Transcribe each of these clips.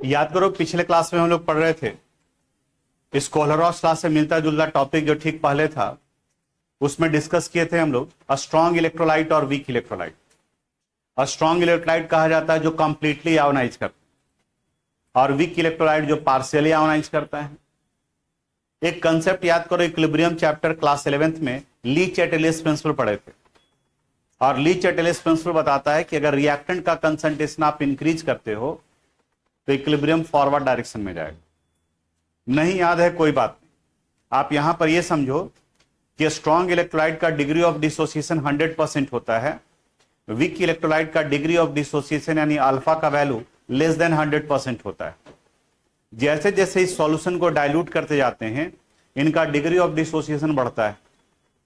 याद करो पिछले क्लास में हम लोग पढ़ रहे थे, इस कोहलरॉस क्लास से मिलता जुलता टॉपिक जो ठीक पहले था उसमें डिस्कस किए थे हम लोग अ स्ट्रॉन्ग इलेक्ट्रोलाइट और weak electrolyte. A strong electrolyte कहा जाता है जो कंप्लीटली आयोनाइज करता है और वीक इलेक्ट्रोलाइट जो पार्शियली आयोनाइज करता है। एक कंसेप्ट याद करो, इक्विलिब्रियम चैप्टर क्लास 11th में ली चैटलियस प्रिंसिपल पढ़े थे और ली चैटलियस प्रिंसिपल बताता है कि अगर रिएक्टेंट का कंसंट्रेशन आप इंक्रीज करते हो तो इक्विलिब्रियम फॉरवर्ड डायरेक्शन में जाएगा। नहीं याद है कोई बात नहीं, आप यहां पर यह समझो कि स्ट्रॉन्ग इलेक्ट्रोलाइट का डिग्री ऑफ डिसोसिएशन 100% होता है, वीक इलेक्ट्रोलाइट का डिग्री ऑफ डिसोसिएशन यानी अल्फा का वैल्यू लेस देन 100% होता है। जैसे जैसे इस सॉल्यूशन को डाइल्यूट करते जाते हैं इनका डिग्री ऑफ डिसोसिएशन बढ़ता है,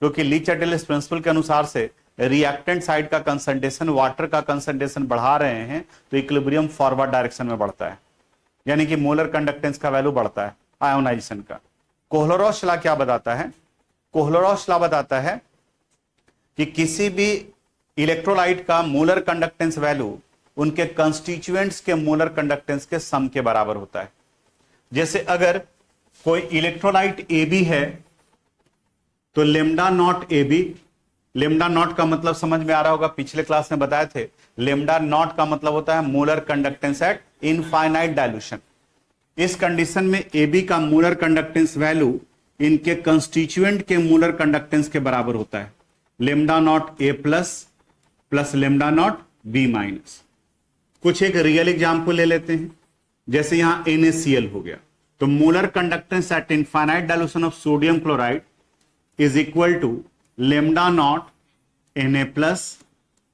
क्योंकि ली चैटलियस प्रिंसिपल के अनुसार से रिएक्टेंट साइड का कंसंट्रेशन वाटर का कंसंट्रेशन बढ़ा रहे हैं तो इक्विलिब्रियम फॉरवर्ड डायरेक्शन में बढ़ता है, यानी कि मोलर कंडक्टेंस का वैल्यू बढ़ता है आयोनाइजेशन का। कोहलरॉस लॉ क्या बताता है? कोहलरॉस लॉ बताता है कि किसी भी इलेक्ट्रोलाइट का मोलर कंडक्टेंस वैल्यू उनके कंस्टिट्यूएंट्स के मोलर कंडक्टेंस के सम के बराबर होता है। जैसे अगर कोई इलेक्ट्रोलाइट ए बी है तो lambda naught A B, lambda naught का मतलब समझ में आ रहा होगा, पिछले क्लास में बताए थे। लेमडा नॉट का मतलब होता है molar conductance at infinite dilution. इस कंडीशन में ए बी का मोलर कंडक्टेंस वैल्यू इनके कंस्टिट्यूएंट के मोलर कंडक्टेंस के बराबर होता है, lambda naught A plus plus lambda not be minus. कुछ एक रियल एग्जाम्पल ले लेते हैं, जैसे यहां NaCl हो गया तो molar conductance at infinite dilution of sodium chloride is equal to lambda naught Na plus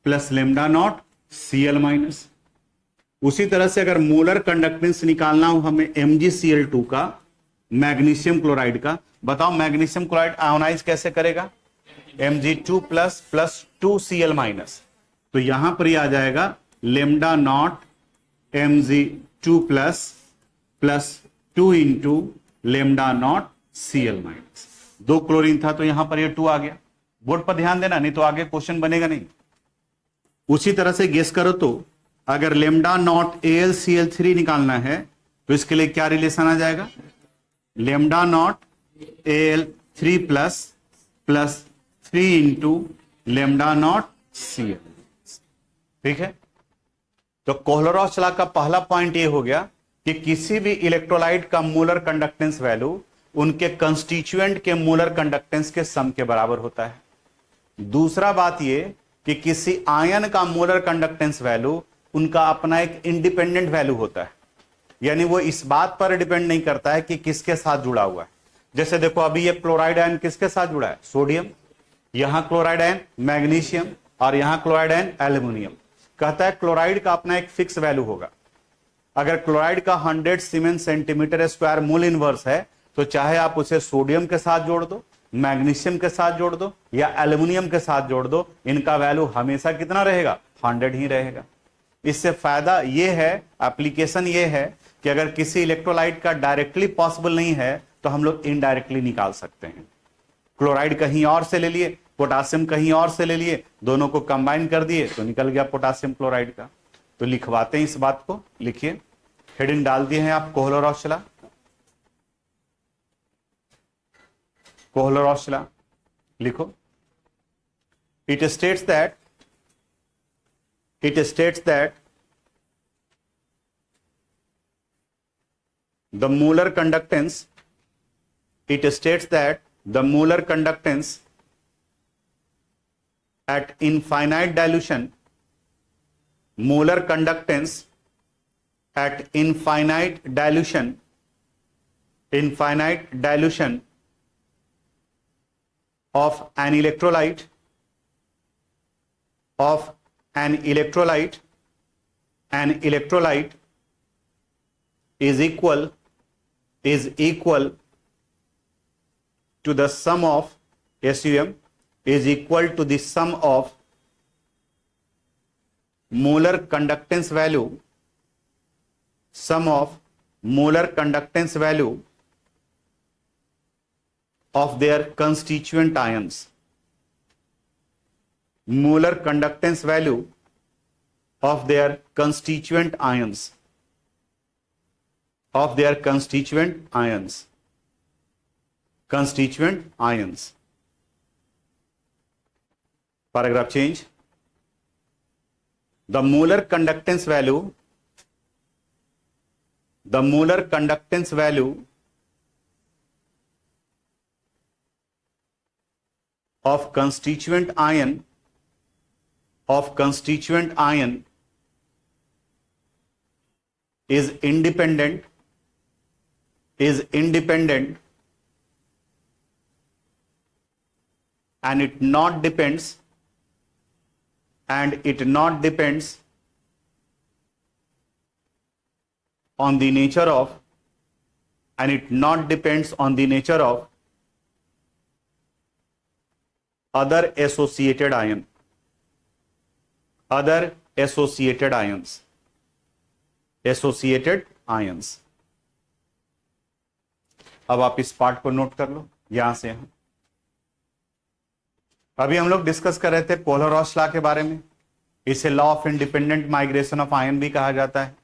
plus lambda naught Cl minus. उसी तरह से अगर मोलर कंडक्टेंस निकालना हो हमें MgCl2 का, मैग्नीशियम क्लोराइड का, बताओ मैग्नीशियम क्लोराइड आयोनाइज कैसे करेगा? Mg2 plus plus 2Cl minus, तो यहां पर ही आ जाएगा lambda naught Mg2 plus plus 2 into lambda naught Cl minus. 2 chlorine था तो यहां पर ये 2 आ गया। बोर्ड पर ध्यान देना, नहीं तो आगे क्वेश्चन बनेगा नहीं। उसी तरह से गेस करो तो अगर लेमडा नॉट AlCl3 निकालना है तो इसके लिए क्या रिलेशन आ जाएगा? Lambda not Al3 plus plus 3 into lambda naught Cl। ठीक है, तो कोहलरॉस लॉ का पहला पॉइंट ये हो गया कि किसी भी इलेक्ट्रोलाइट का मोलर कंडक्टेंस वैल्यू उनके कंस्टिट्यूएंट के मोलर कंडक्टेंस के सम के बराबर होता है। दूसरा बात यह कि किसी आयन का मोलर कंडक्टेंस वैल्यू उनका अपना एक इंडिपेंडेंट वैल्यू होता है, यानी वो इस बात पर डिपेंड नहीं करता है कि किसके साथ जुड़ा हुआ है। जैसे देखो अभी ये क्लोराइड आयन किसके साथ जुड़ा है? सोडियम। यहां क्लोराइड आयन मैग्नीशियम और यहां क्लोराइड आयन एल्यूमिनियम। कहता है क्लोराइड का अपना एक फिक्स वैल्यू होगा। अगर क्लोराइड का 100 siemens centimetre square mole inverse है तो चाहे आप उसे सोडियम के साथ जोड़ दो, मैग्नीशियम के साथ जोड़ दो या एल्यूमिनियम के साथ जोड़ दो, इनका वैल्यू हमेशा कितना रहेगा? 100 ही रहेगा। इससे फायदा यह है, एप्लीकेशन यह है कि अगर किसी इलेक्ट्रोलाइट का डायरेक्टली पॉसिबल नहीं है तो हम लोग इनडायरेक्टली निकाल सकते हैं। क्लोराइड कहीं और से ले लिए, पोटासियम कहीं और से ले लिए, दोनों को कंबाइन कर दिए तो निकल गया पोटासियम क्लोराइड का। तो लिखवाते हैं इस बात को, लिखिए, हेडिंग डाल दिए हैं आप कोहलरॉस लॉ। कोहलरॉस लॉ लिखो। It states that the molar conductance at infinite dilution, molar conductance at infinite dilution of an electrolyte is equal to the sum of SUM is equal to the sum of molar conductance value of their constituent ions. Molar conductance value of their constituent ions. of their constituent ions. Constituent ions. Paragraph change. The molar conductance value of constituent ion is independent and it not depends on the nature of other associated ions. अब आप इस part को note कर लो यहां से यहां। अभी हम लोग डिस्कस कर रहे थे कोहलर-रॉस लॉ के बारे में। इसे law of independent migration of ion भी कहा जाता है,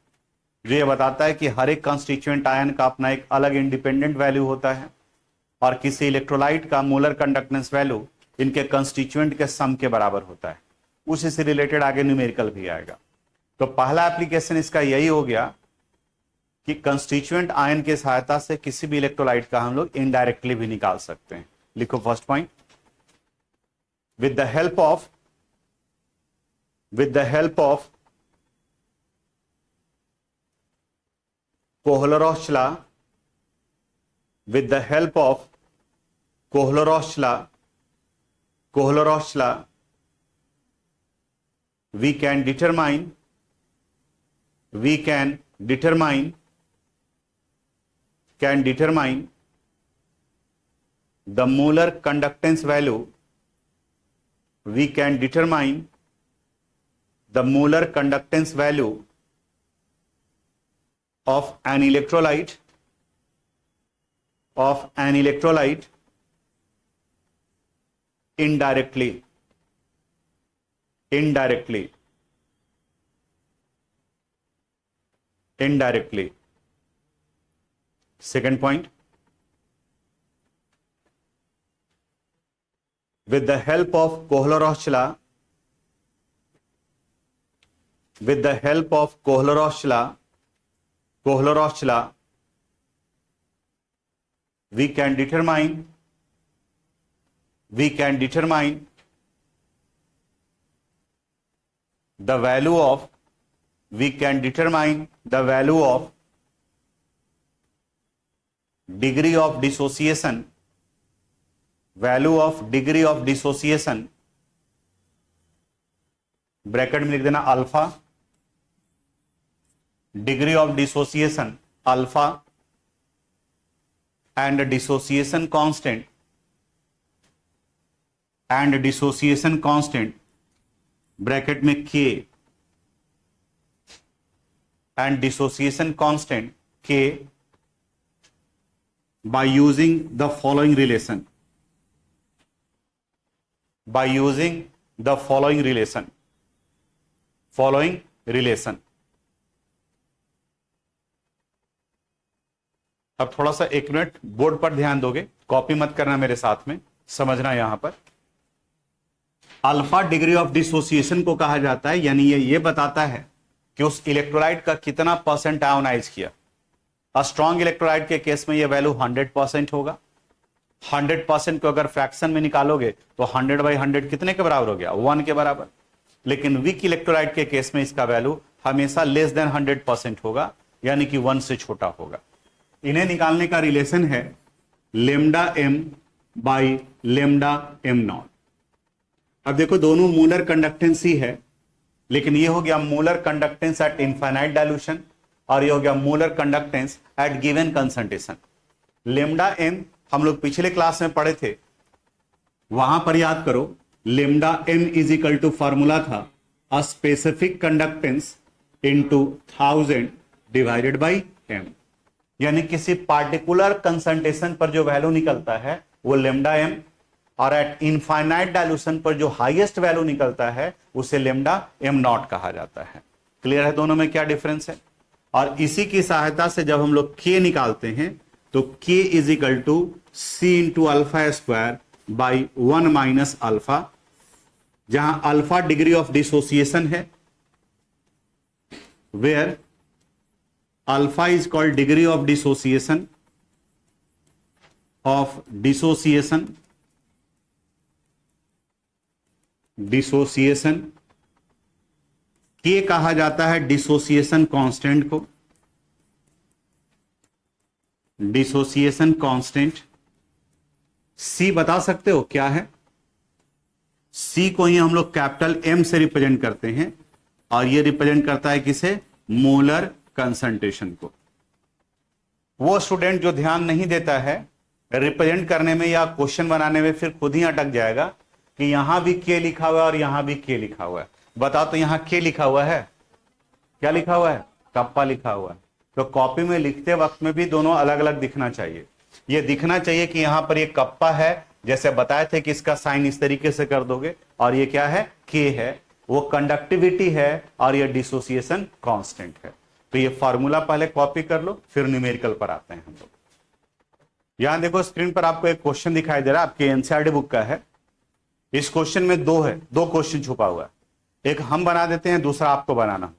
जो ये बताता है कि हर एक कंस्टिट्यूएंट आयन का अपना एक अलग इंडिपेंडेंट वैल्यू होता है और किसी इलेक्ट्रोलाइट का मोलर कंडक्टेंस वैल्यू इनके कंस्टिट्यूएंट के सम के बराबर होता है। उसी से रिलेटेड आगे न्यूमेरिकल भी आएगा। तो पहला एप्लीकेशन इसका यही हो गया कि कंस्टिट्यूएंट आयन की सहायता से किसी भी इलेक्ट्रोलाइट का हम लोग इनडायरेक्टली भी निकाल सकते हैं। लिखो first point, with the help of Kohlrausch law, we can determine the molar conductance value. We can determine the molar conductance value of an electrolyte indirectly. Second point, with the help of Kohlrausch law, we can determine the value of degree of dissociation, bracket में लिख देना alpha, degree of dissociation alpha and dissociation constant bracket में के and dissociation constant के by using the following relation. अब थोड़ा सा एक मिनट बोर्ड पर ध्यान दोगे, कॉपी मत करना मेरे साथ में, समझना यहां पर। अल्फा डिग्री ऑफ डिसोसिएशन को कहा जाता है, यानी ये बताता है कि उस इलेक्ट्रोलाइट का कितना परसेंट आयोनाइज किया। स्ट्रॉन्ग इलेक्ट्रोलाइट के केस में यह वैल्यू 100% होगा। 100% को अगर फ्रैक्शन में निकालोगे तो 100/100 कितने के बराबर हो गया? 1 के बराबर। लेकिन वीक इलेक्ट्रोलाइट के केस में इसका वैल्यू हमेशा लेस देन 100% होगा, यानी कि 1 से छोटा होगा। इन्हें निकालने का रिलेशन है λm/λm0। अब देखो दोनों मोलर कंडक्टेंस ही है, लेकिन ये हो गया molar conductance at infinite dilution और ये हो गया molar conductance at given concentration. λm हम लोग पिछले क्लास में पढ़े थे, वहां पर याद करो λm is equal to formula था a specific conductance into 1000 divided by m, यानी किसी पार्टिकुलर कंसंट्रेशन पर जो वैल्यू निकलता है वो λm, और एट इनफाइनाइट डाइल्यूशन पर जो हाईएस्ट वैल्यू निकलता है उसे λm0 कहा जाता है। क्लियर है दोनों में क्या डिफरेंस है? और इसी की सहायता से जब हम लोग k निकालते हैं तो k is equal to c into alpha square by 1 minus alpha, जहां अल्फा डिग्री ऑफ डिसोसिएशन है, where alpha is called degree of dissociation dissociation के कहा जाता है डिसोसिएशन कांस्टेंट को, डिसोसिएशन कांस्टेंट। सी बता सकते हो क्या है? सी को ही हम लोग कैपिटल एम से रिप्रेजेंट करते हैं और ये रिप्रेजेंट करता है किसे? मोलर कंसंट्रेशन को। वो स्टूडेंट जो ध्यान नहीं देता है रिप्रेजेंट करने में या क्वेश्चन बनाने में, फिर खुद ही अटक जाएगा कि यहां भी के लिखा हुआ है और यहां भी के लिखा हुआ है। बताओ तो यहां के लिखा हुआ है, क्या लिखा हुआ है? कप्पा लिखा हुआ है। तो कॉपी में लिखते वक्त में भी दोनों अलग अलग दिखना चाहिए। ये दिखना चाहिए कि यहां पर ये कप्पा है, जैसे बताए थे कि इसका साइन इस तरीके से कर दोगे, और ये क्या है? के है, वो कंडक्टिविटी है और ये डिसोसिएशन कांस्टेंट है। तो ये फॉर्मूला पहले कॉपी कर लो, फिर न्यूमेरिकल पर आते हैं हम लोग। यहां देखो स्क्रीन पर आपको एक क्वेश्चन दिखाई दे रहा है, आपके एनसीईआरटी बुक का है। इस क्वेश्चन में दो क्वेश्चन छुपा हुआ है, एक हम बना देते हैं, दूसरा आपको बनाना।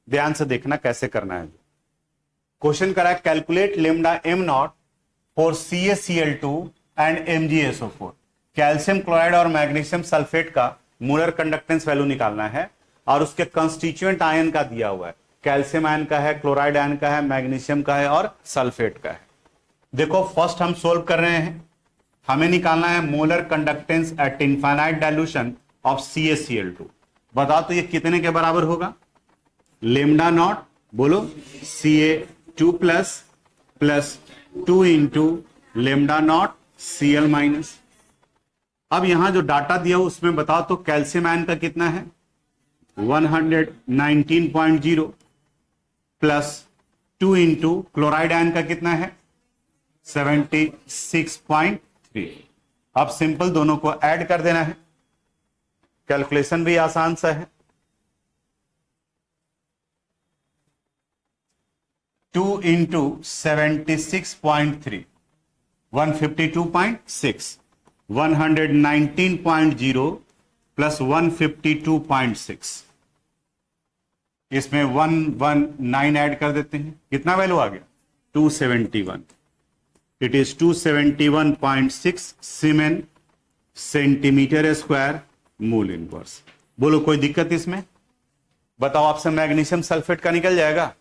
ध्यान से देखना कैसे करना है। क्वेश्चन करा है calculate lambda M naught for CaCl2 and MgSO4। Calcium chloride और मैग्नीशियम सल्फेट का मोलर कंडक्टेंस वैल्यू निकालना है और उसके कंस्टिट्यूएंट आयन का दिया हुआ है। कैल्शियम आयन का है, क्लोराइड आयन का है, मैग्नीशियम का है और सल्फेट का है। देखो फर्स्ट हम सोल्व कर रहे हैं, हमें निकालना है molar conductance at infinite dilution of CaCl2। बताओ तो ये कितने के बराबर होगा? लेमडा नॉट, बोलो, Ca2 plus 2 into lambda naught Cl minus. अब यहां जो डाटा दिया हो उसमें बताओ तो कैल्शियम आयन का कितना है? 119.0 प्लस 2 इंटू क्लोराइड आयन का कितना है? 76.3। अब सिंपल दोनों को ऐड कर देना है, कैलकुलेशन भी आसान सा है। 2 इंटू 76.3 152.6, 119.0 प्लस 152.6, इसमें 119 ऐड कर देते हैं, कितना वैल्यू आ गया? 271। It is 271.6 siemens centimetre square mole inverse. बोलो कोई दिक्कत इसमें? बताओ आपसे मैग्नीशियम सल्फेट का निकल जाएगा?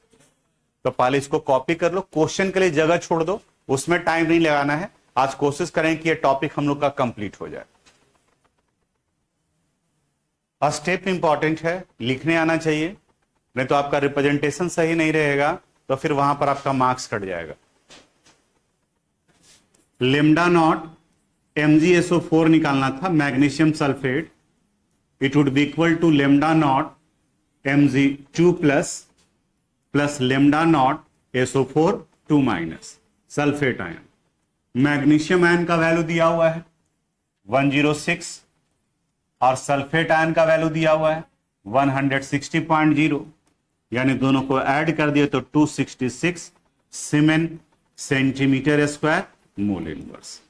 तो पहले इसको कॉपी कर लो, क्वेश्चन के लिए जगह छोड़ दो, उसमें टाइम नहीं लगाना है। आज कोशिश करें कि ये टॉपिक हम लोग का कंप्लीट हो जाए। स्टेप इंपॉर्टेंट है, लिखने आना चाहिए, नहीं तो आपका रिप्रेजेंटेशन सही नहीं रहेगा तो फिर वहां पर आपका मार्क्स कट जाएगा। लेमडा नॉट MgSO4 निकालना था, magnesium sulphate, it would be equal to lambda naught Mg2 plus lambda naught SO4 2 minus sulphate ion. Magnesium ion का वैल्यू दिया हुआ है 106 और सल्फेट आयन का वैल्यू दिया हुआ है 160.0, यानी दोनों को ऐड कर दिए तो 266 सीमेन सेंटीमीटर स्क्वायर मोल इनवर्स।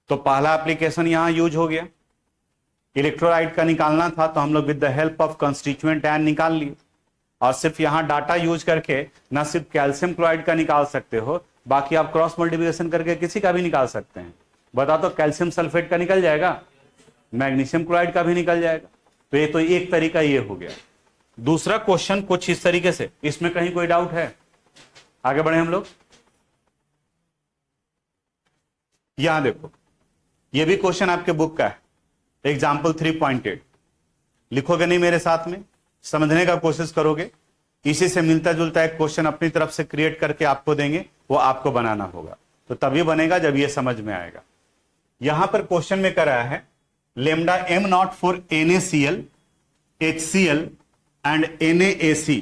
तो पहला एप्लीकेशन यहां यूज हो गया। इलेक्ट्रोलाइट का निकालना था तो हम लोग with the help of constituent ion निकाल लिए, और सिर्फ यहां डाटा यूज करके ना सिर्फ कैल्शियम क्लोराइड का निकाल सकते हो, बाकी आप क्रॉस मल्टीप्लिकेशन करके किसी का भी निकाल सकते हैं। बता तो कैल्शियम सल्फेट का निकल जाएगा, मैग्नीशियम क्लोराइड का भी निकल जाएगा। तो ये तो एक तरीका ये हो गया। दूसरा क्वेश्चन कुछ इस तरीके से, इसमें कहीं कोई डाउट है? आगे बढ़े हम लोग। यहां देखो, ये भी क्वेश्चन आपके बुक का है, एग्जाम्पल 3.8। लिखोगे नहीं मेरे साथ में, समझने का कोशिश करोगे, इसी से मिलता जुलता एक क्वेश्चन अपनी तरफ से क्रिएट करके आपको देंगे, वो आपको बनाना होगा। तो तभी बनेगा जब ये समझ में आएगा। यहां पर क्वेश्चन में कराया है lambda M naught for NaCl, HCl and NaAC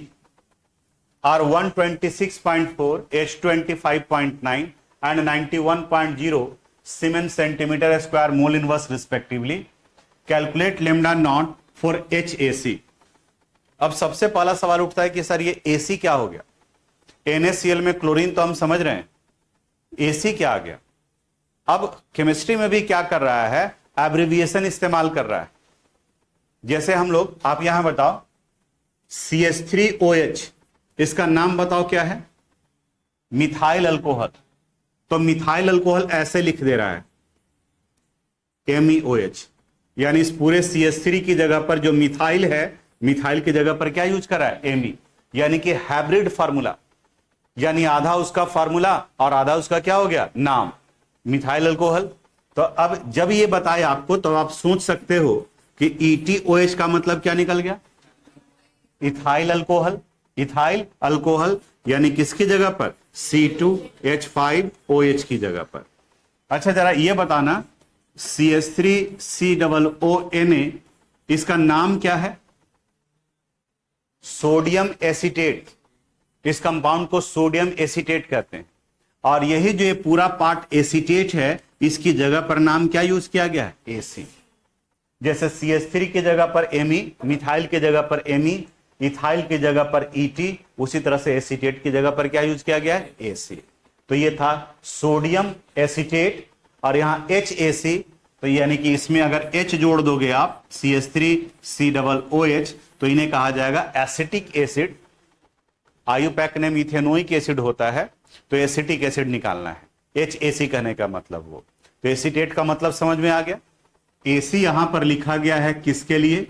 are 126.4, H25.9 and 91.0 siemens centimetre square mole inverse respectively. Calculate lambda naught for HAC। अब सबसे पहला सवाल उठता है कि सर ये एसी क्या हो गया? NaCl में क्लोरीन तो हम समझ रहे हैं, एसी क्या आ गया? अब केमिस्ट्री में भी क्या कर रहा है, एब्रिविएशन इस्तेमाल कर रहा है। जैसे हम लोग, आप यहां बताओ CH3OH, इसका नाम बताओ क्या है? Methyl alcohol. तो मिथाइल अल्कोहल ऐसे लिख दे रहा है MEOH, यानी इस पूरे CH3 की जगह पर जो मिथाइल है, मिथाइल की जगह पर क्या यूज कर रहा है? Me, यानी कि हाइब्रिड फार्मूला, यानी आधा उसका फार्मूला और आधा उसका क्या हो गया? नाम, मिथाइल अल्कोहल। तो अब जब ये बताए आपको तो आप सोच सकते हो कि ETOH का मतलब क्या निकल गया? Ethyl alcohol. इथाइल अल्कोहल यानी किसकी जगह पर? C2H5OH की जगह पर। अच्छा जरा ये बताना, CH3COONA, इसका नाम क्या है? Sodium acetate. इस कंपाउंड को सोडियम एसीटेट कहते हैं। और यही जो ये पूरा पार्ट एसीटेट है, इसकी जगह पर नाम क्या यूज किया गया है? एसी। जैसे CH3 की जगह पर Me, मिथाइल की जगह पर Me, इथाइल की जगह पर ET, उसी तरह से एसीटेट की जगह पर क्या यूज किया गया है? AC। तो ये था सोडियम एसीटेट, और यहां HAC, तो यानी कि इसमें अगर H जोड़ दोगे आप, CH3COOH, तो इन्हें कहा जाएगा एसिटिक एसिड। आयुपैक ने मिथेनोइक एसिड होता है, तो एसिटिक एसिड निकालना है, HAC कहने का मतलब वो। तो एसीटेट का मतलब समझ में आ गया। AC यहां पर लिखा गया है किसके लिए?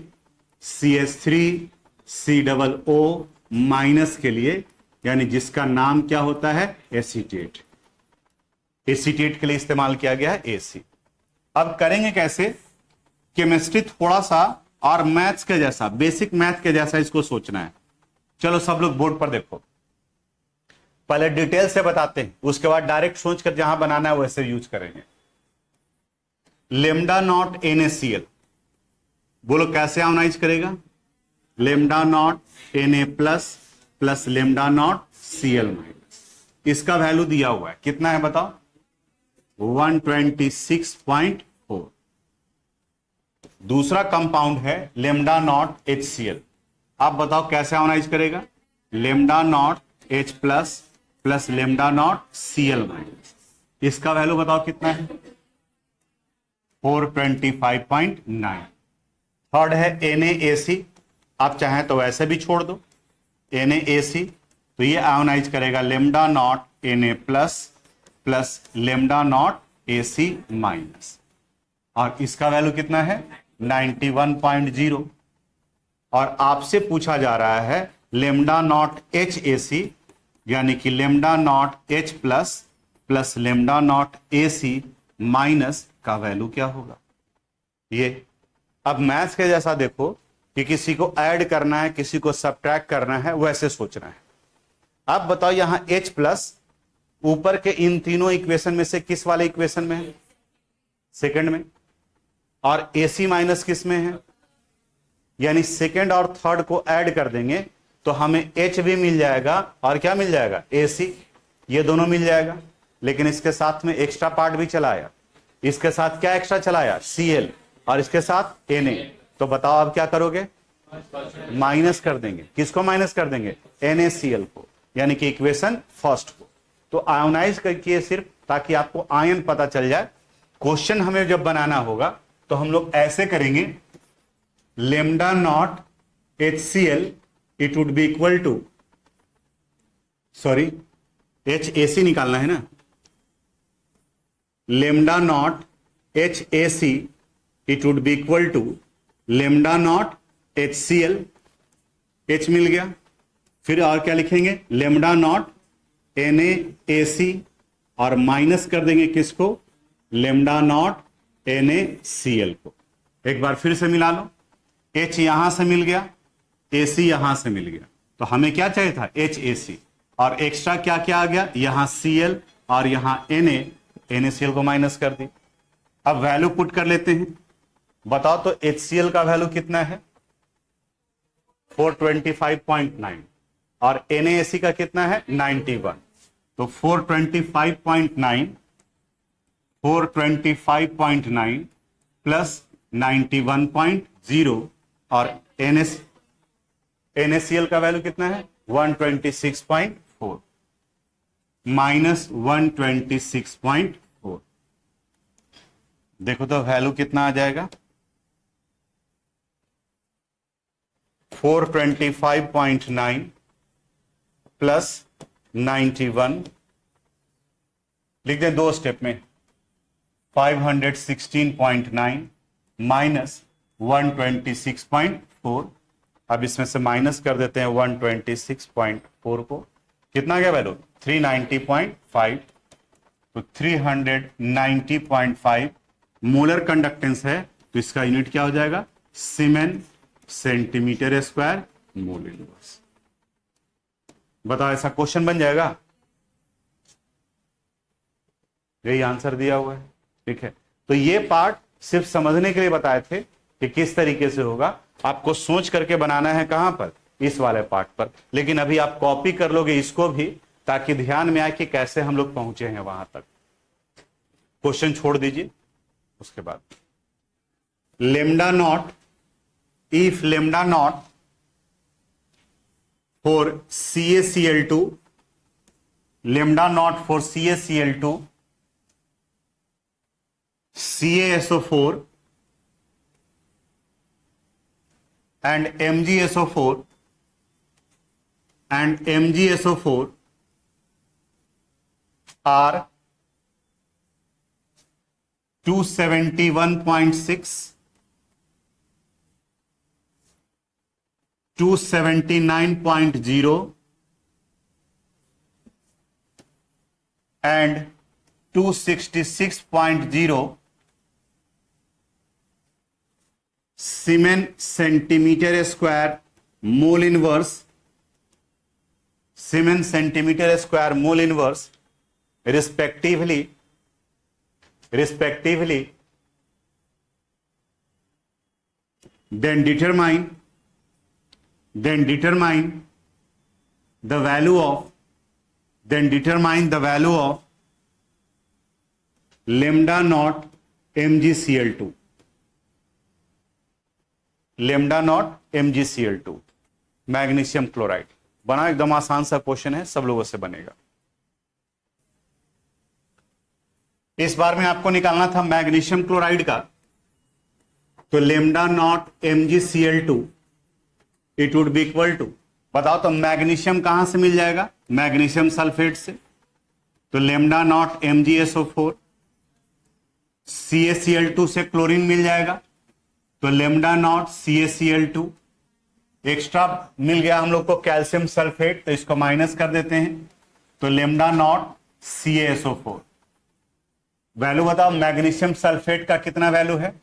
CH3COO माइनस के लिए, यानी जिसका नाम क्या होता है? एसीटेट। एसीटेट के लिए इस्तेमाल किया गया है AC। अब करेंगे कैसे? केमिस्ट्री थोड़ा सा और मैथ्स के जैसा, बेसिक मैथ के जैसा इसको सोचना है। चलो सब लोग बोर्ड पर देखो, पहले डिटेल से बताते हैं, उसके बाद डायरेक्ट सोचकर जहां बनाना है वैसे यूज करेंगे। लेमडा नॉट NaCl, बोलो कैसे आयोनाइज करेगा? Lambda naught Na plus lambda naught Cl minus. इसका वैल्यू दिया हुआ है, कितना है बताओ? 126.4। दूसरा कंपाउंड है लेमडा नॉट HCl, आप बताओ कैसे आयोनाइज करेगा? Lambda naught H plus lambda naught Cl minus. इसका वैल्यू बताओ कितना है? 425.9। थर्ड है NaAC, आप चाहें तो वैसे भी छोड़ दो, NaAC, तो ये आयोनाइज करेगा lambda naught Na plus lambda not AC minus, और इसका वैल्यू कितना है? 91.0। और आपसे पूछा जा रहा है लेमडा नॉट HAC, यानी कि lambda naught H plus lambda not AC minus का वैल्यू क्या होगा? ये अब मैथ्स के जैसा देखो कि किसी को ऐड करना है, किसी को सब्ट्रैक्ट करना है, वैसे सोचना है। आप बताओ यहां H प्लस ऊपर के इन तीनों इक्वेशन में से किस वाले इक्वेशन में है? सेकंड में। और AC माइनस किस में है? यानी सेकंड और थर्ड को ऐड कर देंगे तो हमें H भी मिल जाएगा और क्या मिल जाएगा? AC, ये दोनों मिल जाएगा। लेकिन इसके साथ में एक्स्ट्रा पार्ट भी चलाया, इसके साथ क्या एक्स्ट्रा चलाया? Cl, और इसके साथ Na। तो बताओ आप क्या करोगे? माइनस कर देंगे। किसको माइनस कर देंगे? NaCl को, यानी कि इक्वेशन फर्स्ट को। तो आयोनाइज करके सिर्फ ताकि आपको आयन पता चल जाए। क्वेश्चन हमें जब बनाना होगा तो हम लोग ऐसे करेंगे, lambda naught HCl it would be equal to, sorry HAC निकालना है ना, lambda naught HAC it would be equal to lambda naught HCl, H मिल गया। फिर और क्या लिखेंगे? लेमडा नॉट NaAC, और माइनस कर देंगे किसको? लेमडा नॉट NaCl को। एक बार फिर से मिला लो, H यहां से मिल गया, AC यहां से मिल गया, तो हमें क्या चाहिए था? HAC, और एक्स्ट्रा क्या क्या आ गया? यहां Cl और यहां NaCl को माइनस कर दी। अब वैल्यू पुट कर लेते हैं, बताओ तो HCl का वैल्यू कितना है? 425.9, और NaAC का कितना है? 91। तो 425.9 प्लस 91.0, और NaCl का वैल्यू कितना है 126.4 माइनस 126.4, देखो तो वैल्यू कितना आ जाएगा 425.9 प्लस 91, लिख दें दो स्टेप में 516.9 माइनस 126.4, अब इसमें से माइनस कर देते हैं 126.4 को, कितना आ गया वैल्यू 390.5, तो 390.5 मोलर कंडक्टेंस है, तो इसका यूनिट क्या हो जाएगा सीमेन सेंटीमीटर स्क्वायर मोल इनवर्स। बताओ ऐसा क्वेश्चन बन जाएगा, यही आंसर दिया हुआ है। ठीक है, तो ये पार्ट सिर्फ समझने के लिए बताए थे कि किस तरीके से होगा, आपको सोच करके बनाना है कहां पर, इस वाले पार्ट पर, लेकिन अभी आप कॉपी कर लोगे इसको भी, ताकि ध्यान में आए कि कैसे हम लोग पहुंचे हैं वहां तक। क्वेश्चन छोड़ दीजिए, उसके बाद lambda naught, if lambda naught for CaCl2, lambda naught for CaCl2, CaSO4 and MgSO4 are 271.6, 279.0 and 266.0 siemens centimetre square mole inverse, siemens centimetre square mole inverse respectively then determine the value of lambda naught MgCl2, lambda naught MgCl2 magnesium chloride. बना, एकदम आसान सा question है, सब लोगों से बनेगा। इस बार में आपको निकालना था मैग्नीशियम क्लोराइड का, तो lambda naught MgCl2 it would be equal to, बताओ तो मैग्नीशियम कहां से मिल जाएगा, मैग्नीशियम सल्फेट से, तो लेमडा नॉट MgSO4, CaCl2 से क्लोरीन मिल जाएगा, तो लेमडा नॉट CaCl2, एक्स्ट्रा मिल गया हम लोग को कैल्शियम सल्फेट, तो इसको माइनस कर देते हैं, तो लेमडा नॉट CaSO4। वैल्यू बताओ मैग्नीशियम सल्फेट का कितना वैल्यू है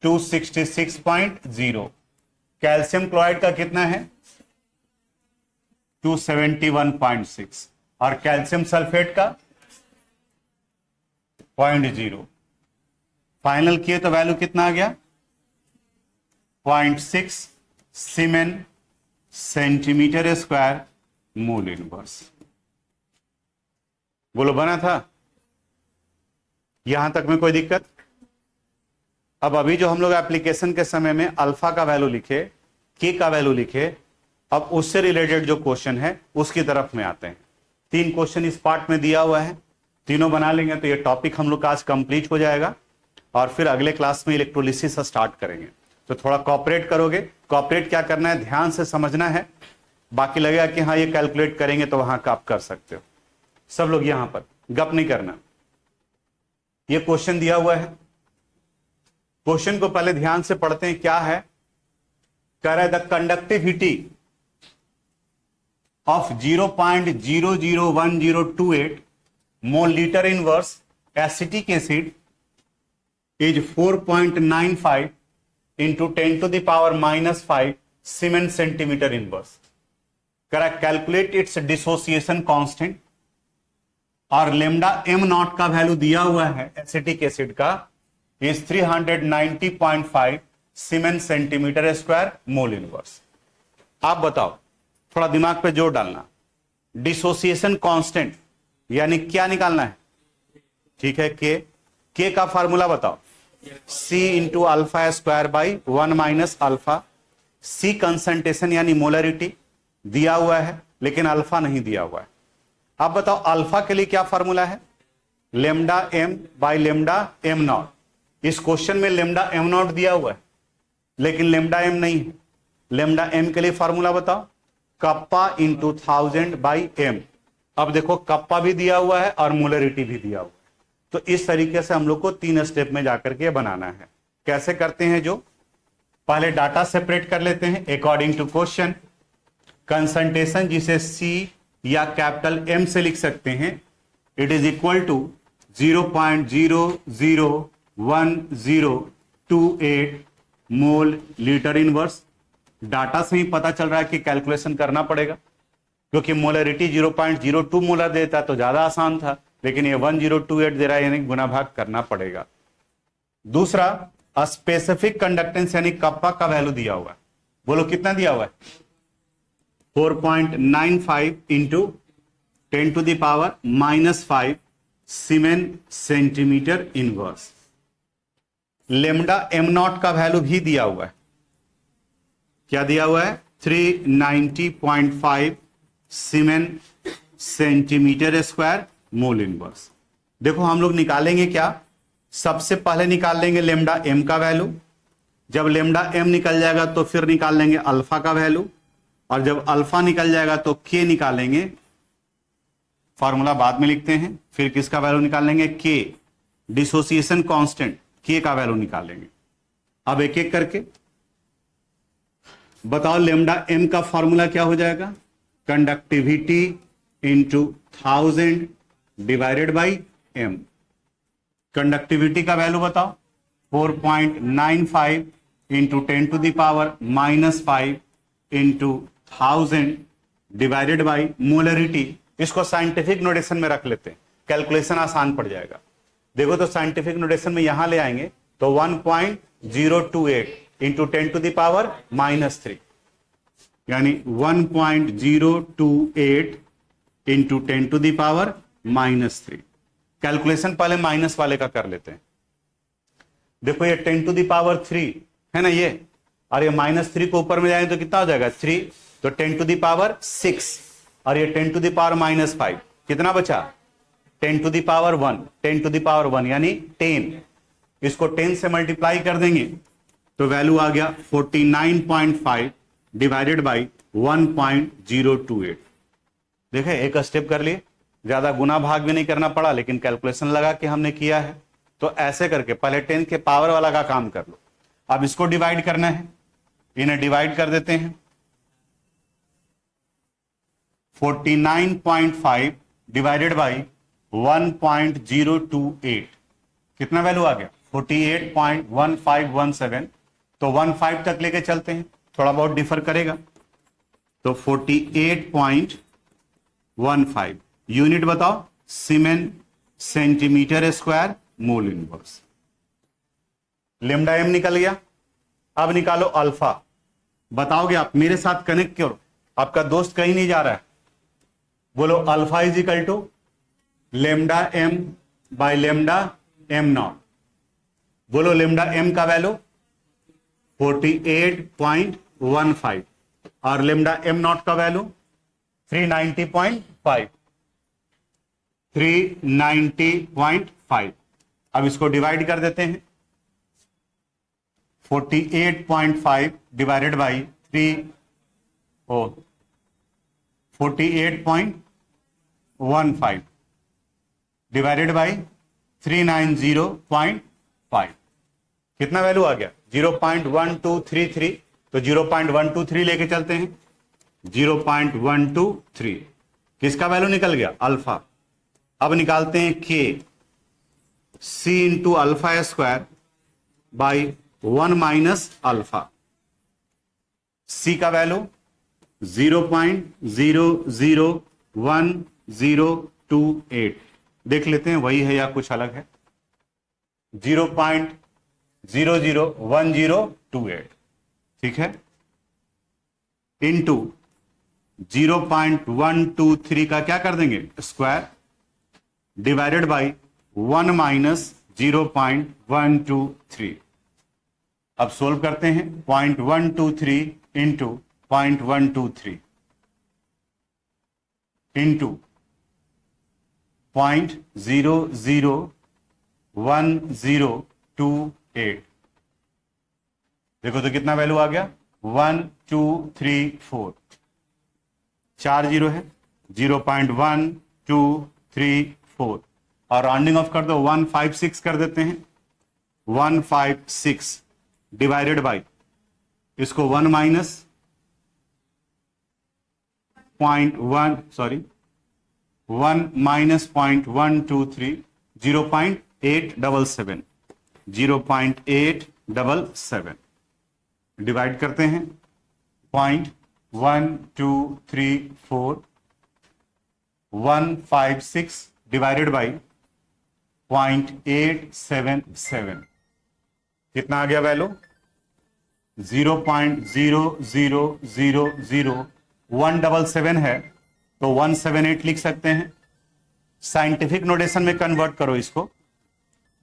266.0, कैल्शियम क्लोराइड का कितना है 271.6 और कैल्शियम सल्फेट का 0.0, फाइनल किए तो वैल्यू कितना आ गया 0.6 सीमेन सेंटीमीटर स्क्वायर मोल इनवर्स। बोलो बना था, यहां तक में कोई दिक्कत? अब अभी जो हम लोग एप्लीकेशन के समय में अल्फा का वैल्यू लिखे, के का वैल्यू लिखे, अब उससे रिलेटेड जो क्वेश्चन है उसकी तरफ में आते हैं। 3 क्वेश्चन इस पार्ट में दिया हुआ है, तीनों बना लेंगे तो ये टॉपिक हम लोग का आज कंप्लीट हो जाएगा, और फिर अगले क्लास में इलेक्ट्रोलिसिस स्टार्ट करेंगे। तो थोड़ा कॉपरेट करोगे, कॉपरेट क्या करना है, ध्यान से समझना है, बाकी लगेगा कि हाँ ये कैलकुलेट करेंगे तो वहां का आप कर सकते हो। सब लोग यहां पर गप नहीं करना। ये क्वेश्चन दिया हुआ है, क्वेश्चन को पहले ध्यान से पढ़ते हैं क्या है। कह रहा है the conductivity of 0.001028 mole litre inverse acetic acid is 4.95 into 10 to the power minus 5 siemens centimetre inverse. Correct, calculate its dissociation constant, और लेमडा एम नॉट का वैल्यू दिया हुआ है एसिटिक एसिड का is 390.5 siemens centimetre square mole inverse. आप बताओ, थोड़ा दिमाग पे जोर डालना, डिसोसिएशन कांस्टेंट यानी क्या निकालना है? ठीक है, के का फार्मूला बताओ, C into alpha square by 1 minus alpha, C concentration यानी मोलरिटी दिया हुआ है, लेकिन अल्फा नहीं दिया हुआ है। अब बताओ अल्फा के लिए क्या फॉर्मूला है, lambda M by lambda M naught. इस क्वेश्चन में लेमडा एम नॉट दिया हुआ है, लेकिन लेमडा एम नहीं है। लेमडा एम के लिए फॉर्मूला बताओ, कप्पा इंटू 1000 बाई एम। अब देखो कप्पा भी दिया हुआ है और मोलरिटी भी दिया हुआ है, तो इस तरीके से हम लोग को 3 स्टेप में जाकर के बनाना है। कैसे करते हैं, जो पहले डाटा सेपरेट कर लेते हैं अकॉर्डिंग टू क्वेश्चन। कंसंट्रेशन जिसे सी या कैपिटल एम से लिख सकते हैं, it is equal to 0.001028 mole litre inverse. Data से ही पता चल रहा है कि कैलकुलेशन करना पड़ेगा, क्योंकि मोलरिटी 0.02 मोलर देता तो ज्यादा आसान था, लेकिन ये 1028 दे रहा है, यानी गुना भाग करना पड़ेगा। दूसरा स्पेसिफिक कंडक्टेंस यानी कप्पा का वैल्यू दिया हुआ है, बोलो कितना दिया हुआ है, 4.95 into 10⁻⁻5 siemens centimetre inverse. Lambda M naught का वैल्यू भी दिया हुआ है, क्या दिया हुआ है, 390.5 siemens centimetre square mole inverse. देखो हम लोग निकालेंगे क्या, सबसे पहले निकाल लेंगे लेमडा एम का वैल्यू। जब लेमडा एम निकल जाएगा तो फिर निकाल लेंगे अल्फा का वैल्यू, और जब अल्फा निकल जाएगा तो के निकालेंगे। फॉर्मूला बाद में लिखते हैं, फिर किसका वैल्यू निकाल लेंगे, के डिसोसिएशन कांस्टेंट के का वैल्यू निकालेंगे। अब एक एक करके बताओ, लेमडा एम का फॉर्मूला क्या हो जाएगा, conductivity into 1000 divided by M. Conductivity का वैल्यू बताओ, 4.95 into 10⁻⁻5 into 1000 divided by molarity. इसको साइंटिफिक नोटेशन में रख लेते हैं, कैलकुलेशन आसान पड़ जाएगा। देखो तो साइंटिफिक नोटेशन में यहां ले आएंगे तो 1.028 इंटू 10⁻⁻3, यानी 1.028 इंटू 10⁻⁻3। कैलकुलेशन पहले माइनस वाले का कर लेते हैं। देखो ये 10⁻3 है ना ये, और ये -3 को ऊपर में जाएंगे तो कितना हो जाएगा 3, तो 10⁻6, और ये 10⁻⁻5 कितना बचा 10⁻1, 10⁻1 यानी 10। इसको 10 से मल्टीप्लाई कर देंगे तो वैल्यू आ गया 49.5 डिवाइडेड बाई 1.028। देखे एक स्टेप कर लिए, ज्यादा गुना भाग भी नहीं करना पड़ा, लेकिन कैलकुलेशन लगा कि हमने किया है। तो ऐसे करके पहले 10 के पावर वाला का काम कर लो। अब इसको डिवाइड करना है, इन्हें डिवाइड कर देते हैं। 49.5 डिवाइडेड बाई 1.028 कितना वैल्यू आ गया 48.1517। तो 15 तक लेके चलते हैं, थोड़ा बहुत डिफर करेगा, तो 48.15 यूनिट बताओ, siemens centimetre square mole inverse. Lambda M निकल गया। अब निकालो अल्फा। बताओगे आप, मेरे साथ कनेक्ट करो, आपका दोस्त कहीं नहीं जा रहा है। बोलो alpha is equal to lambda M by lambda M naught. बोलो लेमडा एम का वैल्यू 48.15 और लेमडा एम नॉट का वैल्यू 390.5। 390.5। अब इसको डिवाइड कर देते हैं, 48.5 डिवाइडेड बाई 48.15 डिवाइडेड बाई 390.5 कितना वैल्यू आ गया 0.1233। तो 0.123 लेके चलते हैं, 0.123 किसका वैल्यू निकल गया अल्फा। अब निकालते हैं के, C into alpha square by 1 minus alpha. C का वैल्यू 0.001028 देख लेते हैं वही है या कुछ अलग है। 0.001028 ठीक है, इंटू 0.123 का क्या कर देंगे स्क्वायर डिवाइडेड बाई 1 माइनस 0.123। अब सोल्व करते हैं। 0.123 इंटू 0.123 इंटू 0.001028। देखो तो कितना वैल्यू आ गया, 1234, 4 जीरो है, 0.1234 और राउंडिंग ऑफ कर दो 156 कर देते हैं। 156 डिवाइडेड बाई, इसको 1 माइनस 0.1 0.123 0.877 0.877 डिवाइड करते हैं 0.1234 156 डिवाइडेड बाई 0.877 कितना आ गया वैल्यू, 0.0000177 है तो 178 लिख सकते हैं। साइंटिफिक नोटेशन में कन्वर्ट करो इसको,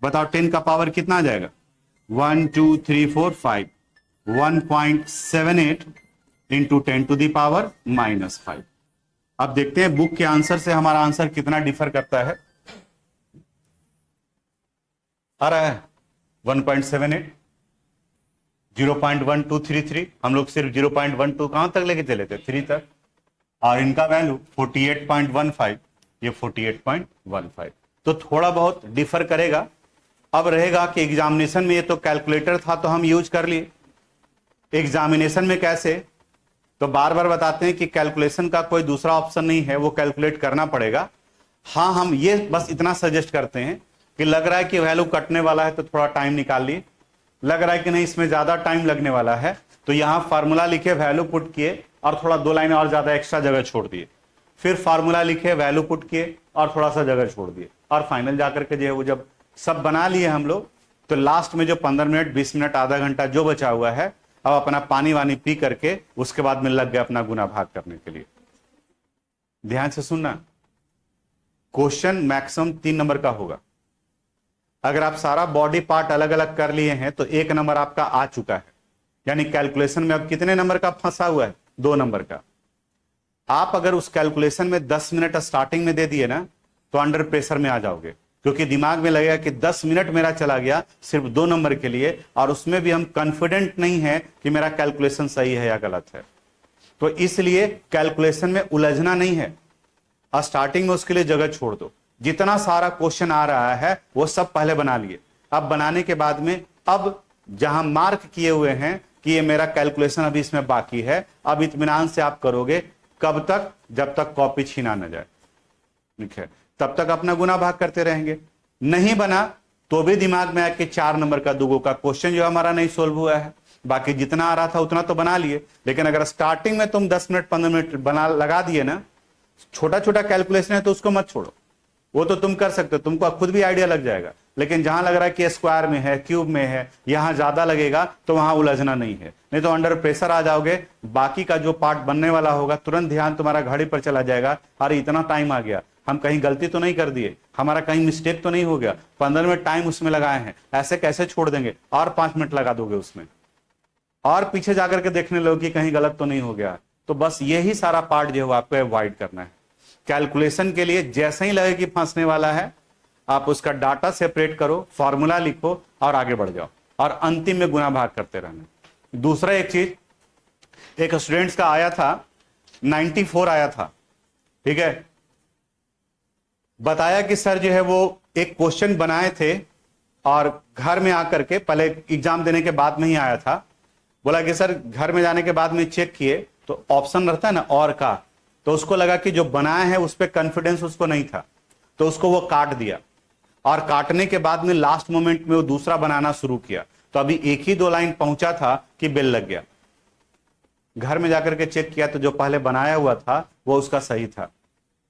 बताओ 10 का पावर कितना आ जाएगा, 1 2 3 4 5 1.78 इंटू 10 टू दी पावर -5। अब देखते हैं बुक के आंसर से हमारा आंसर कितना डिफर करता है। आ रहा है 1.78, 0.1233, हम लोग सिर्फ 0.12 कहां तक लेके चले थे, 3 तक, और इनका वैल्यू 48.15, ये 48.15, तो थोड़ा बहुत डिफर करेगा। अब रहेगा कि एग्जामिनेशन में ये तो कैलकुलेटर था तो हम यूज कर लिए, एग्जामिनेशन में कैसे, तो बार बार बताते हैं कि कैलकुलेशन का कोई दूसरा ऑप्शन नहीं है, वो कैलकुलेट करना पड़ेगा। हाँ, हम ये बस इतना सजेस्ट करते हैं कि लग रहा है कि वैल्यू कटने वाला है तो थोड़ा टाइम निकाल लिए, लग रहा है कि नहीं इसमें ज्यादा टाइम लगने वाला है तो यहां फार्मूला लिखे, वैल्यू पुट किए और थोड़ा 2 लाइन और ज्यादा एक्स्ट्रा जगह छोड़ दिए, फिर फार्मूला लिखे, वैल्यू पुट किए और थोड़ा सा जगह छोड़ दिए, और फाइनल जाकर के जो है वो जब सब बना लिए हम लोग, तो लास्ट में जो 15 मिनट 20 मिनट आधा घंटा जो बचा हुआ है, अब अपना पानी वानी पी करके उसके बाद में लग गया अपना गुना भाग करने के लिए। ध्यान से सुनना, क्वेश्चन मैक्सिमम 3 नंबर का होगा। अगर आप सारा बॉडी पार्ट अलग अलग कर लिए हैं तो 1 नंबर आपका आ चुका है, यानी कैलकुलेशन में अब कितने नंबर का फंसा हुआ है, 2 नंबर का। आप अगर उस कैलकुलेशन में 10 मिनट स्टार्टिंग में दे दिए ना तो अंडर प्रेशर में आ जाओगे, क्योंकि दिमाग में लगेगा कि 10 मिनट मेरा चला गया सिर्फ 2 नंबर के लिए, और उसमें भी हम कॉन्फिडेंट नहीं है कि मेरा कैलकुलेशन सही है या गलत है। तो इसलिए कैलकुलेशन में उलझना नहीं है, और स्टार्टिंग में उसके लिए जगह छोड़ दो। जितना सारा क्वेश्चन आ रहा है वो सब पहले बना लिए, अब बनाने के बाद में अब जहां मार्क किए हुए हैं कि ये मेरा कैलकुलेशन अभी इसमें बाकी है, अब इत्मीनान से आप करोगे। कब तक, जब तक कॉपी छीना न जाए, ठीक है, तब तक अपना गुना भाग करते रहेंगे। नहीं बना तो भी दिमाग में आके 4 नंबर का दुगो का क्वेश्चन जो हमारा नहीं सोल्व हुआ है, बाकी जितना आ रहा था उतना तो बना लिए। लेकिन अगर स्टार्टिंग में तुम 10 मिनट 15 मिनट बना लगा दिए ना, छोटा छोटा कैलकुलेशन है तो उसको मत छोड़ो, वो तो तुम कर सकते हो, तुमको खुद भी आइडिया लग जाएगा। लेकिन जहां लग रहा है कि स्क्वायर में है, क्यूब में है, यहां ज्यादा लगेगा तो वहां उलझना नहीं है, नहीं तो अंडर प्रेशर आ जाओगे। बाकी का जो पार्ट बनने वाला होगा तुरंत ध्यान तुम्हारा घड़ी पर चला जाएगा, अरे इतना टाइम आ गया, हम कहीं गलती तो नहीं कर दिए, हमारा कहीं मिस्टेक तो नहीं हो गया, 15 मिनट टाइम उसमें लगाए हैं, ऐसे कैसे छोड़ देंगे, और 5 मिनट लगा दोगे उसमें, और पीछे जाकर के देखने लगो कि कहीं गलत तो नहीं हो गया। तो बस यही सारा पार्ट जो है आपको अवॉइड करना है। कैलकुलेशन के लिए जैसे ही लगे कि फंसने वाला है, आप उसका डाटा सेपरेट करो, फॉर्मूला लिखो और आगे बढ़ जाओ, और अंतिम में गुना भाग करते रहना। दूसरा एक चीज, एक स्टूडेंट्स का आया था 94 आया था, ठीक है, बताया कि सर जो है वो एक क्वेश्चन बनाए थे और घर में आकर के, पहले एग्जाम देने के बाद में ही आया था, बोला कि सर घर में जाने के बाद में चेक किए तो ऑप्शन रहता है ना और का, तो उसको लगा कि जो बनाया है उस पर कॉन्फिडेंस उसको नहीं था, तो उसको वो काट दिया, और काटने के बाद में लास्ट मोमेंट में वो दूसरा बनाना शुरू किया, तो अभी एक ही 2 लाइन पहुंचा था कि बेल लग गया। घर में जाकर के चेक किया तो जो पहले बनाया हुआ था वो उसका सही था,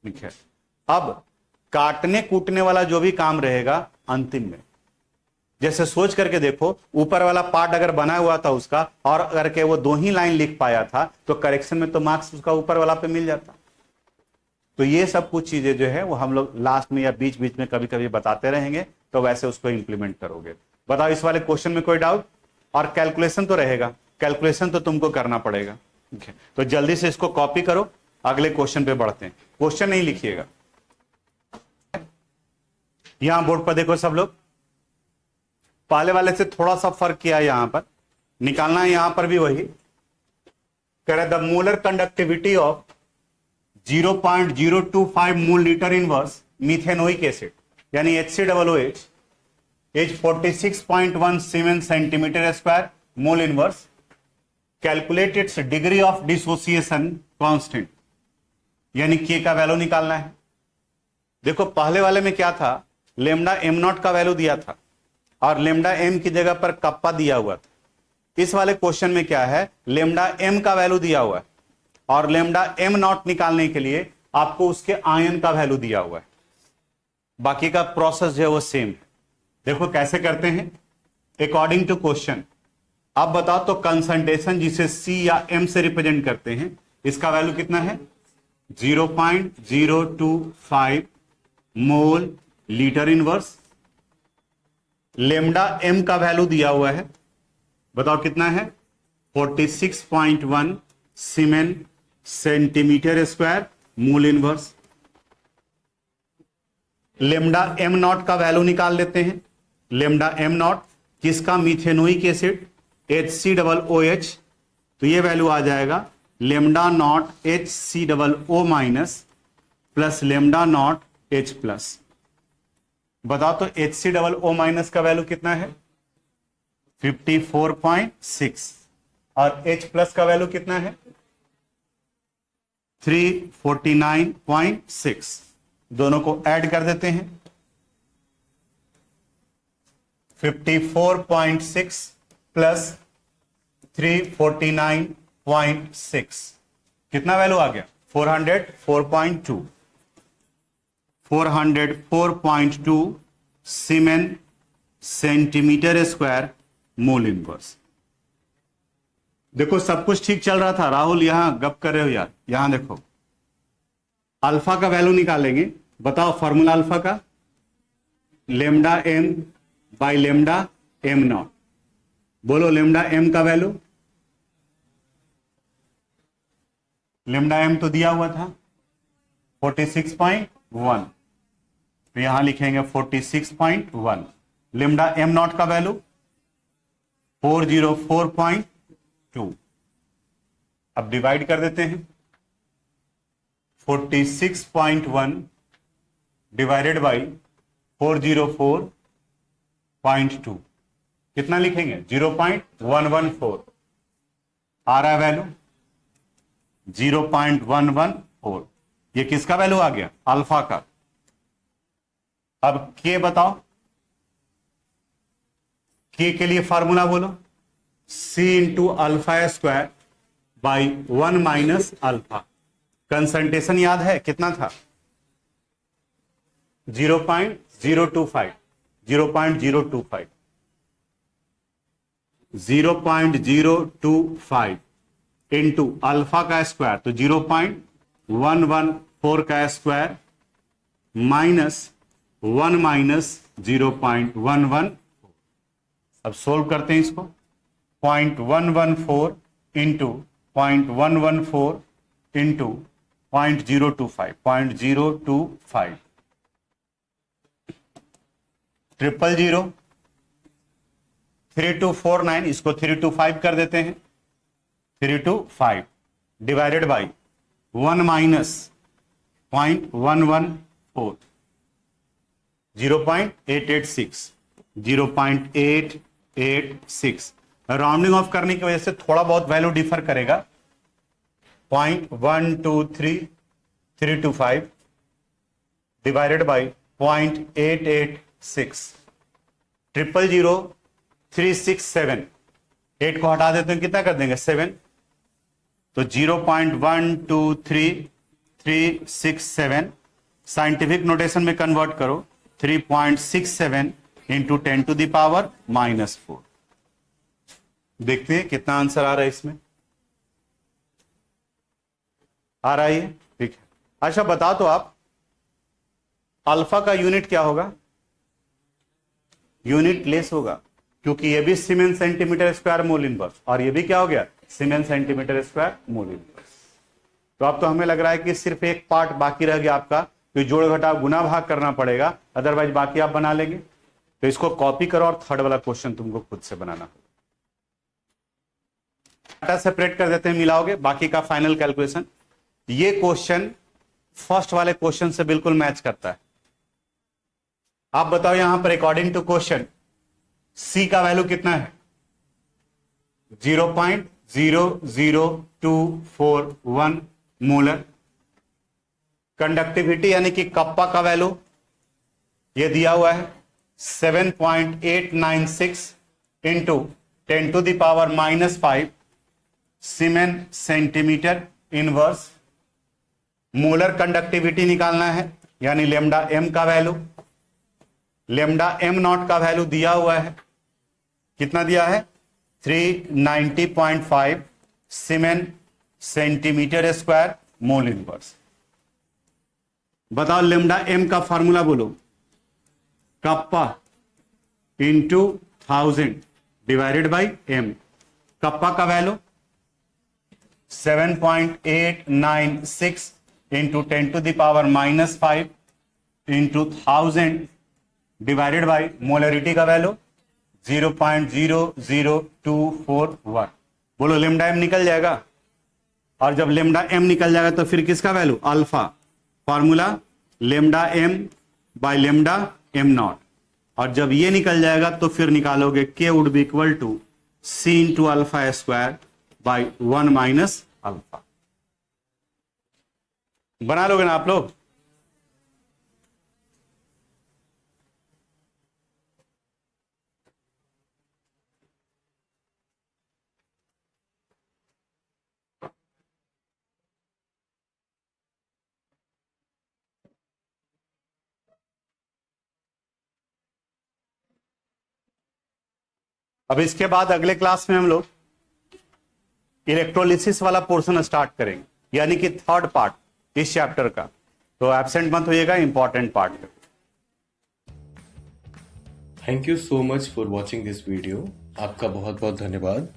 ठीक है। अब काटने कूटने वाला जो भी काम रहेगा अंतिम में, जैसे सोच करके देखो, ऊपर वाला पार्ट अगर बना हुआ था उसका और अगर के वो 2 ही लाइन लिख पाया था तो करेक्शन में तो मार्क्स उसका ऊपर वाला पे मिल जाता। तो ये सब कुछ चीजें जो है वो हम लोग लास्ट में या बीच बीच में कभी कभी बताते रहेंगे, तो वैसे उसको इंप्लीमेंट करोगे। बताओ इस वाले क्वेश्चन में कोई डाउट, और कैलकुलेशन तो रहेगा, कैलकुलेशन तो तुमको करना पड़ेगा। तो जल्दी से इसको कॉपी करो, अगले क्वेश्चन पे बढ़ते हैं। क्वेश्चन नहीं लिखिएगा, यहां बोर्ड पर देखो सब लोग, पहले वाले से थोड़ा सा फर्क किया है, यहां पर निकालना है, यहां पर भी वही कह रहे the molar conductivity of 0.025 mole litre inverse methanoic acid यानी HCOOH is 46.1 siemens centimetre square mole inverse, calculate its degree of dissociation constant, यानी के का वैल्यू निकालना है। देखो पहले वाले में क्या था, लेमडा एम नॉट का वैल्यू दिया था और लेमडा एम की जगह पर कप्पा दिया हुआ था। इस वाले क्वेश्चन में क्या है, लेमडा एम का वैल्यू दिया हुआ है और लेमडा एम नॉट निकालने के लिए आपको उसके आयन का वैल्यू दिया हुआ है। बाकी का प्रोसेस जो है वो सेम है। देखो कैसे करते हैं, अकॉर्डिंग टू क्वेश्चन। अब बताओ तो कंसंट्रेशन जिसे सी या एम से रिप्रेजेंट करते हैं, इसका वैल्यू कितना है 0.025 mole litre inverse. Lambda M का वैल्यू दिया हुआ है, बताओ कितना है 46.1 siemens centimetre square mole inverse. Lambda M naught का वैल्यू निकाल लेते हैं। लेमडा एम नॉट किसका, मिथेनोइक एसिड HCOOH, तो ये वैल्यू आ जाएगा lambda naught HCOO minus plus lambda naught H plus. बताओ तो HCOO माइनस का वैल्यू कितना है 54.6 और H प्लस का वैल्यू कितना है 349.6। दोनों को ऐड कर देते हैं, 54.6 प्लस 349.6 कितना वैल्यू आ गया 404.2। 404.2 सीमेन सेंटीमीटर स्क्वायर मोल इनवर्स। देखो सब कुछ ठीक चल रहा था, राहुल यहां गप कर रहे हो यार। यहां देखो अल्फा का वैल्यू निकालेंगे, बताओ फॉर्मूला अल्फा का, lambda M by lambda M naught. बोलो लेमडा एम का वैल्यू, लेमडा एम तो दिया हुआ था 46.1, तो यहां लिखेंगे 46.1। लेमडा एम नॉट का वैल्यू 404.2। अब डिवाइड कर देते हैं, 46.1 डिवाइडेड बाई 404.2 कितना लिखेंगे 0.114 आ रहा है वैल्यू 0.114। ये किसका वैल्यू आ गया, अल्फा का। अब के बताओ, के के लिए फार्मूला बोलो, C into alpha square by 1 minus alpha. Concentration याद है कितना था 0.025 0.025 0.025 इंटू अल्फा का स्क्वायर तो 0.114 का स्क्वायर माइनस 1 माइनस 0.114। अब सोल्व करते हैं इसको, 0.114 इंटू 0.114 इंटू 0.025 0.025 000 3249, इसको 325 कर देते हैं, 325 divided by 1 minus 0.114 0.886 0.886। Rounding off करने की वजह से थोड़ा बहुत वैल्यू डिफर करेगा, 0.123325 डिवाइडेड बाई 0.886 0000367। 8 को हटा देते हैं कितना कर देंगे 7, तो 0.123367 साइंटिफिक नोटेशन में कन्वर्ट करो 3.67 इंटू 10 टू द पावर -4। देखते हैं कितना आंसर आ रहा है इसमें, आ रहा है ठीक है। अच्छा बता तो आप अल्फा का यूनिट क्या होगा, यूनिट लेस होगा क्योंकि ये भी siemens centimetre square mole inverse और ये भी क्या हो गया, siemens centimetre square mole inverse. तो अब तो हमें लग रहा है कि सिर्फ एक पार्ट बाकी रह गया आपका, तो जोड़ घटाव गुना भाग करना पड़ेगा, अदरवाइज बाकी आप बना लेंगे। तो इसको कॉपी करो और थर्ड वाला क्वेश्चन तुमको खुद से बनाना होगा। डाटा सेपरेट कर देते हैं, मिलाओगे, बाकी का फाइनल कैलकुलेशन। ये क्वेश्चन फर्स्ट वाले क्वेश्चन से बिल्कुल मैच करता है। आप बताओ यहां पर अकॉर्डिंग टू क्वेश्चन सी का वैल्यू कितना है, 0.00241 मोलर। कंडक्टिविटी यानी कि कप्पा का वैल्यू ये दिया हुआ है 7.896 into 10⁻⁻5 siemens centimetre inverse. Molar conductivity निकालना है यानी लेमडा एम का वैल्यू, लेमडा एम नॉट का वैल्यू दिया हुआ है, कितना दिया है 390.5 siemens centimetre square mole inverse. बताओ लेमडा एम का फॉर्मूला बोलो, kappa into 1000 divided by M. Kappa का value 7.896 into 10⁻⁻5 into 1000 divided by molarity का वैल्यू 0.00241। बोलो लेमडा एम निकल जाएगा, और जब लेमडा एम निकल जाएगा तो फिर किसका value, alpha. Formula lambda M by lambda M naught, और जब ये निकल जाएगा तो फिर निकालोगे K would be equal to C into alpha square by 1 minus alpha. बना लोगे ना आप लोग। अब इसके बाद अगले क्लास में हम लोग इलेक्ट्रोलिसिस वाला पोर्शन स्टार्ट करेंगे, यानी कि थर्ड पार्ट इस चैप्टर का। तो एब्सेंट मत होइएगा, इंपॉर्टेंट पार्ट है। Thank you so much for watching this video. आपका बहुत बहुत धन्यवाद।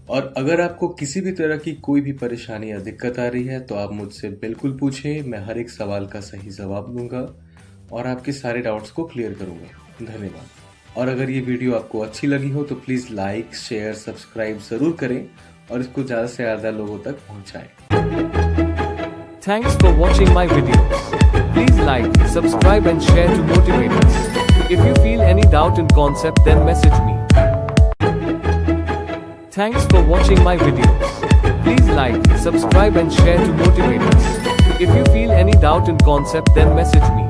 और अगर आपको किसी भी तरह की कोई भी परेशानी या दिक्कत आ रही है तो आप मुझसे बिल्कुल पूछें, मैं हर एक सवाल का सही जवाब दूंगा और आपके सारे डाउट्स को क्लियर करूंगा। धन्यवाद। और अगर ये वीडियो आपको अच्छी लगी हो तो प्लीज़ लाइक, शेयर, सब्सक्राइब ज़रूर करें और इसको ज़्यादा से ज़्यादा लोगों तक पहुंचाएं। Thanks for watching my videos. Please like, subscribe and share to motivate us. If you feel any doubt in concept then message me. Thanks for watching my videos. Please like, subscribe and share to motivate us. If you feel any doubt in concept then message me.